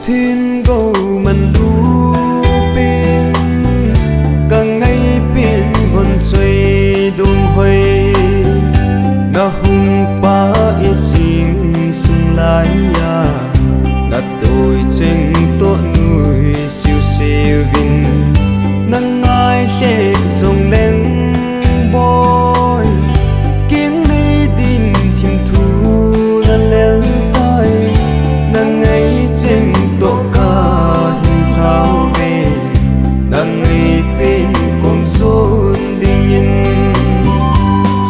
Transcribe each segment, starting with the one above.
thiên gầu mình đu bên cả ngày bên vần chơi đông hoài na hung pa e sing sung lai ya na tôi chừng tốt nuôi siêu siêu vinh nắng ai sẽ dòng đen boy tiếng đi din thìm thu na lên tay nắng ngày chừng tổ ca hình thao về nắng ngày bên cùng rốn đi nhìn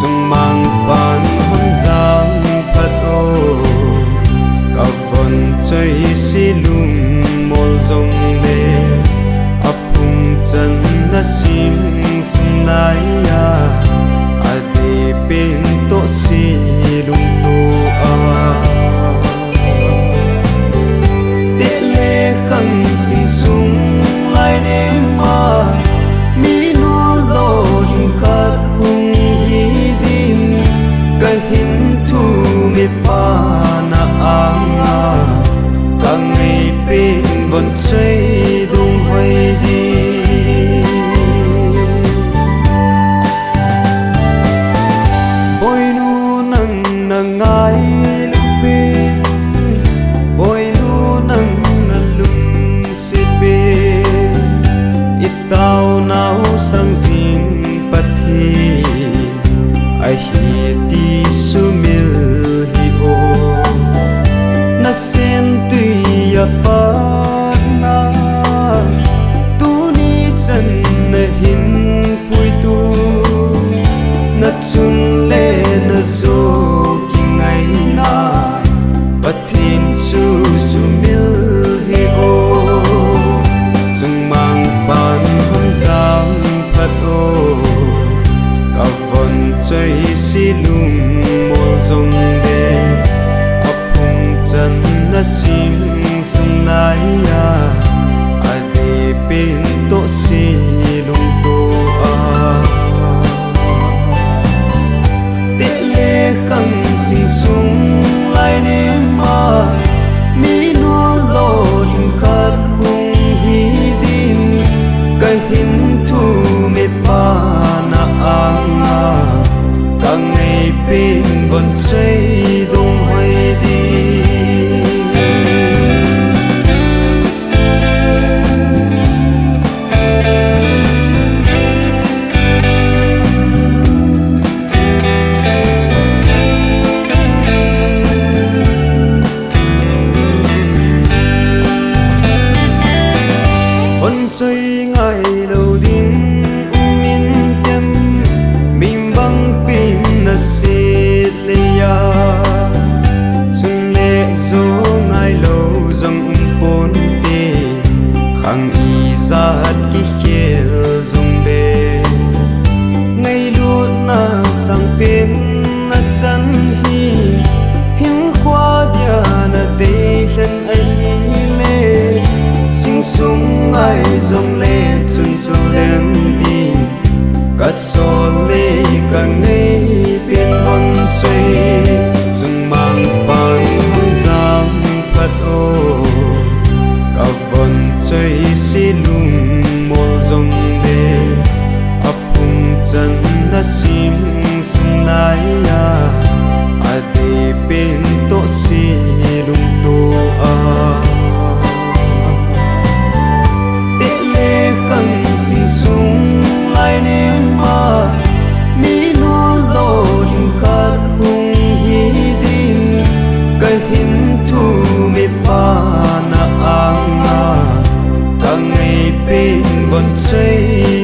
chung mang bàn hôn giang phát ô cả vần chơi xí lung mol dòng lệ ấp hùng chân na sim sung lai ya a đi bên tổ xí lung tô a tết lễ khăn sinh sung lai đêm mà mi nu lo hình khát hùng hi din cái hình thu mi pa na anga cả ngày bên vẫn chơi đông hoài đi bôi nu nắng nắng ai lúc bên bôi nu nắng nắng lung sẽ bên ít tao nào sang riêng bắt thi ai hi đi su mil hi ô na sen tuy ya pa na tu ni chân na hin pui tu na chun le na zo ki ngai na pathin chu su mil hi o chung mang pan hom giang phat o ka von chơi si lung mol zong de ap hung chân na sim sung lai ya a de bên tổ si lung tô a tết lễ khăn sinh sung lai đêm mà mi nu lo hình khát hung hi din cái hình thu me pa na anga cả ngày bên vẫn chơi đông hoài đi chơi ngày đầu tiên miền tâm mình băng pin na xịt lea chung lệ dỗ ngày lâu dòng bốn tê khang y giat ki khel dòng bê ngày luôn na sang pin na chân hi hiếm khoa dia na tê lên ai lệ sinh sung ai dòng lệ chun chun lên đi cả số lệ cả ngày bên con chơi chung mang bàn hôn giang phát ô cả vần chơi xí lung mol dòng lệ ấp hung chân na sim sung lai ya a đi bên tổ xí lung tô a khăn sinh sung lai đêm mà mi nu lo hình khát hung hi din cái hình thu me pa na anga cả ngày bên vẫn chơi